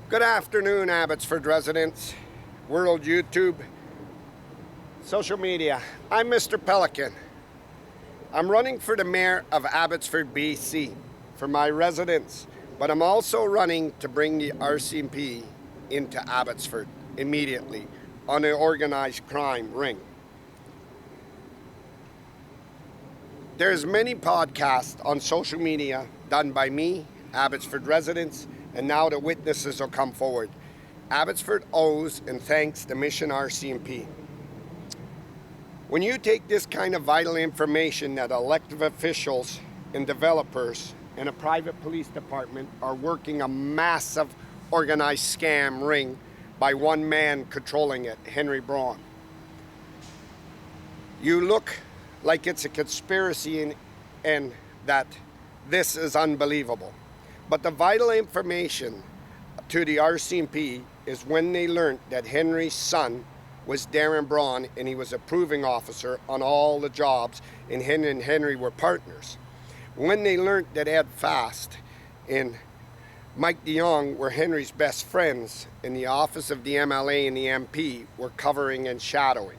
Good afternoon, Abbotsford residents, world YouTube, social media. I'm Mr. Pelican. I'm running for the mayor of Abbotsford, BC, for my residents, but I'm also running to bring the RCMP into Abbotsford immediately on an organized crime ring. There's many podcasts on social media done by me, Abbotsford residents, and now the witnesses will come forward. Abbotsford owes and thanks the Mission RCMP. When you take this kind of vital information that elected officials and developers and a private police department are working a massive organized scam ring by one man controlling it, Henry Braun. You look like it's a conspiracy and that this is unbelievable. But the vital information to the RCMP is when they learned that Henry's son was Darren Braun and he was a proving officer on all the jobs and Henry were partners. When they learned that Ed Fast and Mike DeYoung were Henry's best friends in the office of the MLA and the MP were covering and shadowing.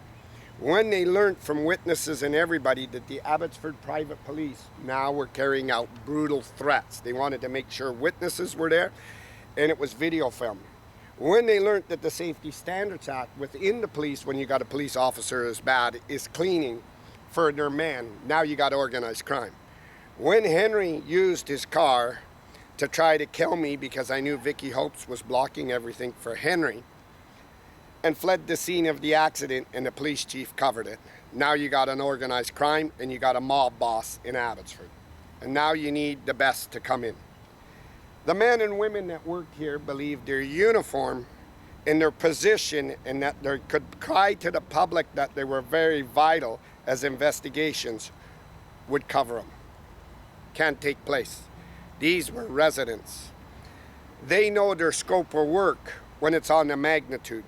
When they learned from witnesses and everybody that the Abbotsford Private Police now were carrying out brutal threats. They wanted to make sure witnesses were there and it was video film. When they learned that the Safety Standards Act within the police, when you got a police officer as bad, is cleaning for their man, now you got organized crime. When Henry used his car to try to kill me because I knew Vicky Hopes was blocking everything for Henry, and fled the scene of the accident and the police chief covered it. Now you got an organized crime and you got a mob boss in Abbotsford. And now you need the best to come in. The men and women that work here believe their uniform and their position and that they could cry to the public that they were very vital as investigations would cover them. Can't take place. These were residents. They know their scope of work when it's on the magnitude.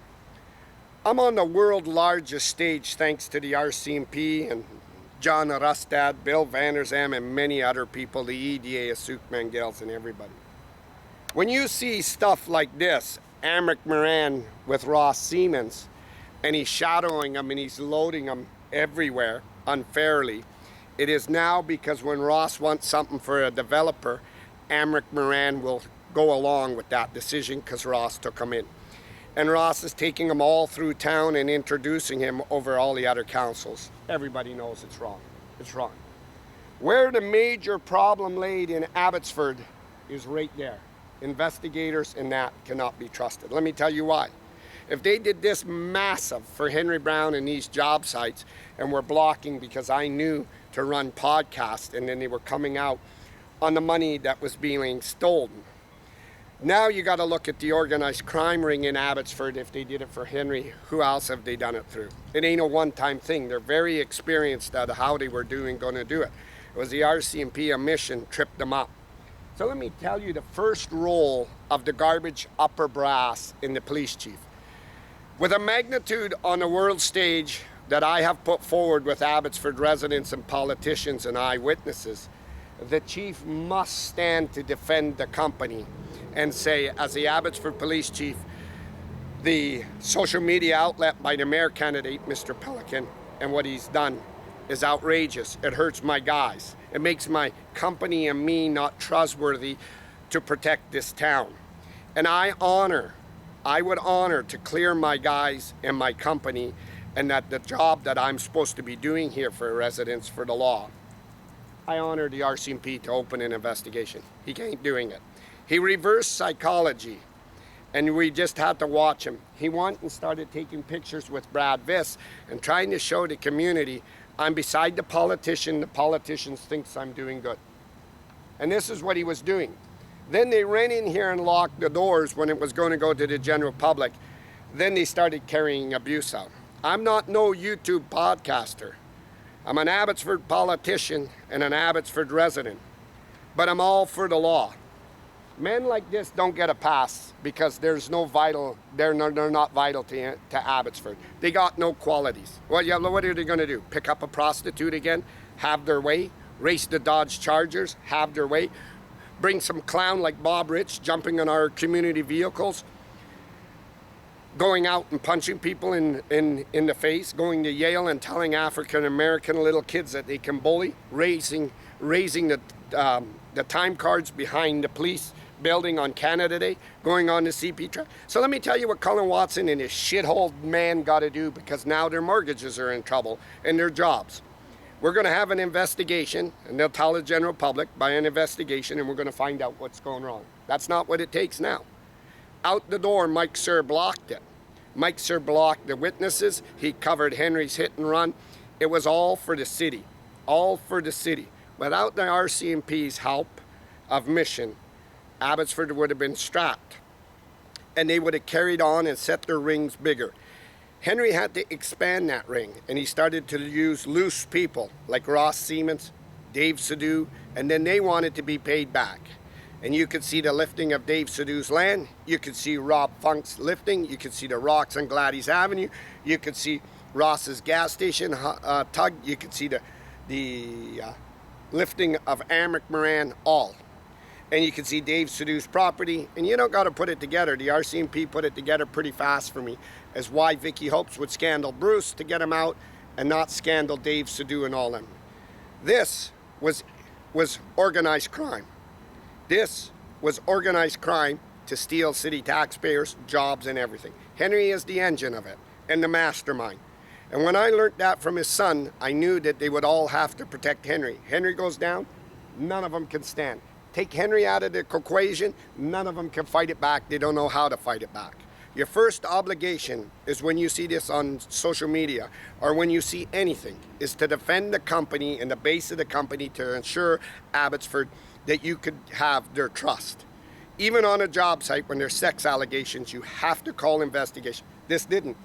I'm on the world largest stage thanks to the RCMP and John Rustad, Bill Vanderzam, and many other people, the EDA, Asuk Mangels, and everybody. When you see stuff like this, Amric Moran with Ross Siemens, and he's shadowing them and he's loading them everywhere unfairly, it is now because when Ross wants something for a developer, Amric Moran will go along with that decision because Ross took him in. And Ross is taking him all through town and introducing him over all the other councils. Everybody knows it's wrong. It's wrong. Where the major problem laid in Abbotsford is right there. Investigators and that cannot be trusted. Let me tell you why. If they did this massive for Henry Brown and these job sites and were blocking because I knew to run podcasts and then they were coming out on the money that was being stolen. Now you got to look at the organized crime ring in Abbotsford. If they did it for Henry, who else have they done it through? It ain't a one-time thing. They're very experienced at how they were going to do it. It was the RCMP, a mission, tripped them up. So let me tell you the first role of the garbage upper brass in the police chief. With a magnitude on the world stage that I have put forward with Abbotsford residents and politicians and eyewitnesses, the chief must stand to defend the company and say, as the Abbotsford Police Chief, the social media outlet by the mayor candidate, Mr. Pelican, and what he's done is outrageous. It hurts my guys. It makes my company and me not trustworthy to protect this town. And I would honor to clear my guys and my company and that the job that I'm supposed to be doing here for residents for the law. I honor the RCMP to open an investigation. He ain't doing it. He reversed psychology, and we just had to watch him. He went and started taking pictures with Brad Viss and trying to show the community, I'm beside the politician thinks I'm doing good. And this is what he was doing. Then they ran in here and locked the doors when it was going to go to the general public. Then they started carrying abuse out. I'm not no YouTube podcaster. I'm an Abbotsford politician and an Abbotsford resident, but I'm all for the law. Men like this don't get a pass because there's no vital, they're not vital to Abbotsford. They got no qualities. Well, yeah, what are they going to do? Pick up a prostitute again? Have their way? Race the Dodge Chargers? Have their way? bring some clown like Bob Rich jumping on our community vehicles, going out and punching people in the face, going to Yale and telling African American little kids that they can bully, raising the time cards behind the police building on Canada Day, going on the CP track. So let me tell you what Colin Watson and his shithole man got to do, because now their mortgages are in trouble and their jobs. We're going to have an investigation, and they'll tell the general public by an investigation, and we're going to find out what's going wrong. That's not what it takes now. Out the door, Mike Sir blocked it. Mike Sir blocked the witnesses. He covered Henry's hit and run. It was all for the city. All for the city. Without the RCMP's help of mission, Abbotsford would have been strapped, and they would have carried on and set their rings bigger. Henry had to expand that ring, and he started to use loose people like Ross Siemens, Dave Sadu, and then they wanted to be paid back. And you could see the lifting of Dave Sadu's land. You could see Rob Funk's lifting. You could see the rocks on Gladys Avenue. You could see Ross's gas station tug. You could see the lifting of Amric Moran, all. And you can see Dave Sadu's property, and you don't got to put it together. The RCMP put it together pretty fast for me as why Vicky Hopes would scandal Bruce to get him out and not scandal Dave Sadu and all them. This was organized crime. This was organized crime to steal city taxpayers, jobs, and everything. Henry is the engine of it and the mastermind. And when I learned that from his son, I knew that they would all have to protect Henry. Henry goes down, none of them can stand. Take Henry out of the equation, none of them can fight it back. They don't know how to fight it back. Your first obligation is, when you see this on social media or when you see anything, is to defend the company and the base of the company to ensure Abbotsford that you could have their trust. Even on a job site when there's sex allegations, you have to call investigation. This didn't.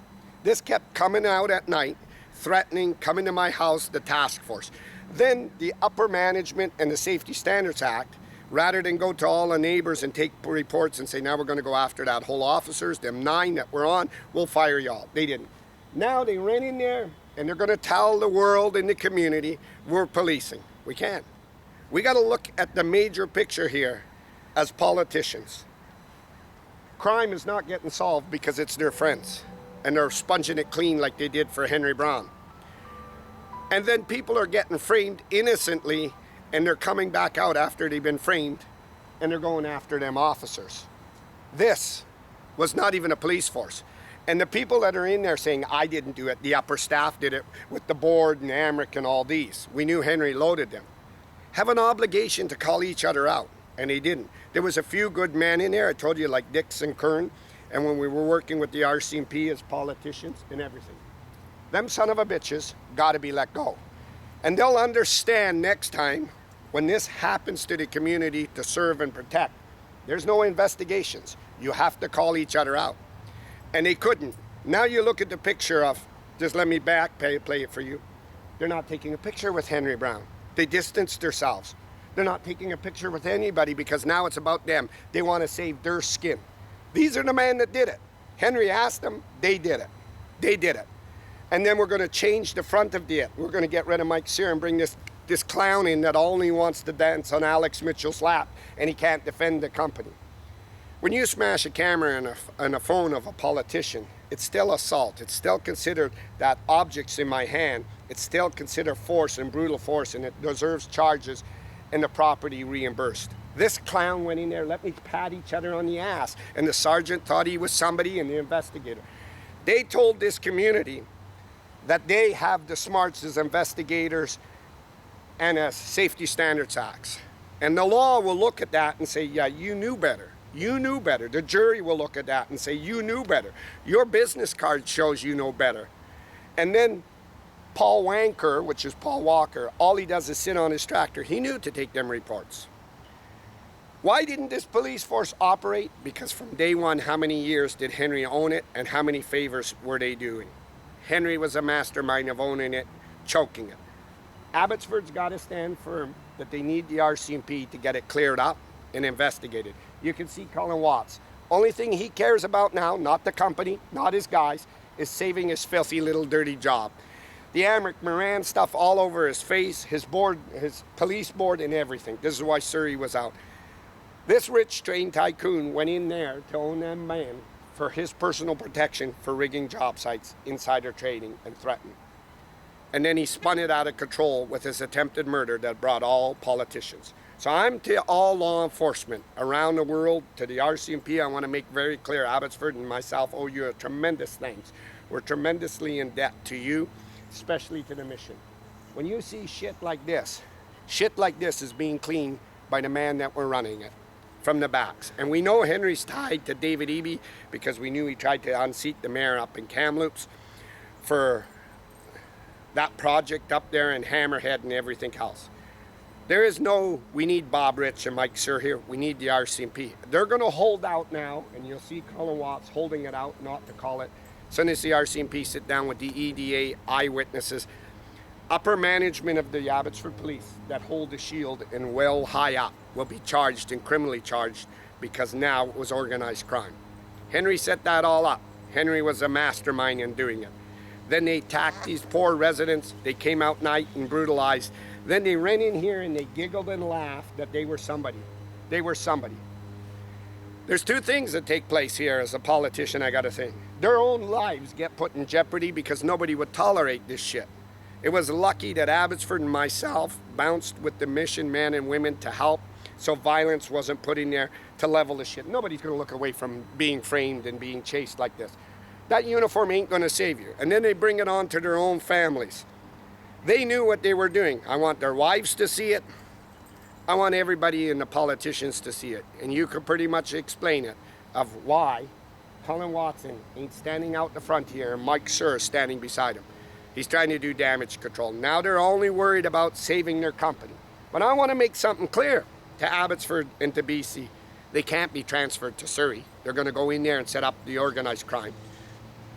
This kept coming out at night, threatening, coming to my house, the task force. Then the upper management and the Safety Standards Act, rather than go to all the neighbors and take reports and say, now we're going to go after that whole officers, them 9 that were on, we'll fire y'all. They didn't. Now they ran in there and they're going to tell the world and the community we're policing. We can't. We got to look at the major picture here as politicians. Crime is not getting solved because it's their friends and they're sponging it clean like they did for Henry Brown. And then people are getting framed innocently, and they're coming back out after they've been framed, and they're going after them officers. This was not even a police force. And the people that are in there saying, I didn't do it, the upper staff did it with the board and Amric and all these. We knew Henry loaded them. Have an obligation to call each other out, and they didn't. There was a few good men in there, I told you, like Dix and Kern, and when we were working with the RCMP as politicians and everything. Them son of a bitches got to be let go. And they'll understand next time when this happens to the community to serve and protect. There's no investigations. You have to call each other out. And they couldn't. Now you look at the picture of, just let me play it for you. They're not taking a picture with Henry Brown. They distanced themselves. They're not taking a picture with anybody because now it's about them. They want to save their skin. These are the men that did it. Henry asked them, they did it. They did it. And then we're going to change the front of it. We're going to get rid of Mike Sear and bring this clown in that only wants to dance on Alex Mitchell's lap, and he can't defend the company. When you smash a camera and a phone of a politician, it's still assault. It's still considered that objects in my hand. It's still considered force and brutal force, and it deserves charges and the property reimbursed. This clown went in there, let me pat each other on the ass, and the sergeant thought he was somebody and the investigator. They told this community that they have the smarts as investigators and as safety standards acts. And the law will look at that and say, yeah, you knew better. You knew better. The jury will look at that and say, you knew better. Your business card shows you know better. And then Paul Wanker, which is Paul Walker, all he does is sit on his tractor. He knew to take them reports. Why didn't this police force operate? Because from day one, how many years did Henry own it and how many favors were they doing? Henry was a mastermind of owning it, choking it. Abbotsford's got to stand firm that they need the RCMP to get it cleared up and investigated. You can see Colin Watts. Only thing he cares about now, not the company, not his guys, is saving his filthy little dirty job. The Amric Moran stuff all over his face, his board, his police board and everything. This is why Surrey was out. This rich train tycoon went in there to own them man for his personal protection for rigging job sites, insider trading, and threatening. And then he spun it out of control with his attempted murder that brought all politicians. So I'm to all law enforcement around the world, to the RCMP, I want to make very clear, Abbotsford and myself owe you a tremendous thanks. We're tremendously in debt to you, especially to the mission. When you see shit like this is being cleaned by the man that we're running it from the backs. And we know Henry's tied to David Eby because we knew he tried to unseat the mayor up in Kamloops for that project up there in Hammerhead and everything else. There is no, we need Bob Rich and Mike Sir here. We need the RCMP. They're going to hold out now, and you'll see Colin Watts holding it out, not to call it. As soon as the RCMP sit down with the EDA eyewitnesses, upper management of the Abbotsford Police that hold the shield and well high up will be charged and criminally charged because now it was organized crime. Henry set that all up. Henry was a mastermind in doing it. Then they attacked these poor residents. They came out night and brutalized. Then they ran in here and they giggled and laughed that they were somebody. They were somebody. There's two things that take place here as a politician, I gotta think. Their own lives get put in jeopardy because nobody would tolerate this shit. It was lucky that Abbotsford and myself bounced with the mission men and women to help so violence wasn't put in there to level the shit. Nobody's gonna look away from being framed and being chased like this. That uniform ain't gonna save you. And then they bring it on to their own families. They knew what they were doing. I want their wives to see it. I want everybody and the politicians to see it. And you could pretty much explain it of why Colin Watson ain't standing out the front here and Mike Sir is standing beside him. He's trying to do damage control. Now they're only worried about saving their company. But I want to make something clear to Abbotsford and to BC. They can't be transferred to Surrey. They're going to go in there and set up the organized crime.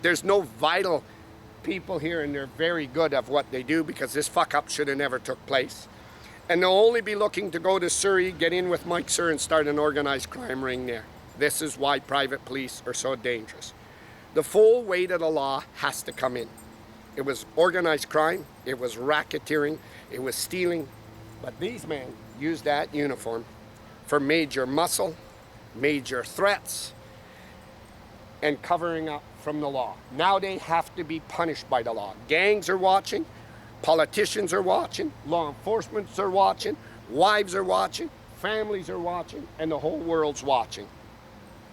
There's no vital people here, and they're very good at what they do because this fuck up should have never took place. And they'll only be looking to go to Surrey, get in with Mike Sir and start an organized crime ring there. This is why private police are so dangerous. The full weight of the law has to come in. It was organized crime, it was racketeering, it was stealing, but these men used that uniform for major muscle, major threats, and covering up from the law. Now they have to be punished by the law. Gangs are watching, politicians are watching, law enforcement are watching, wives are watching, families are watching, and the whole world's watching.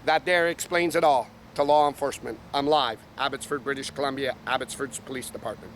That there explains it all to law enforcement. I'm live, Abbotsford, British Columbia, Abbotsford's Police Department.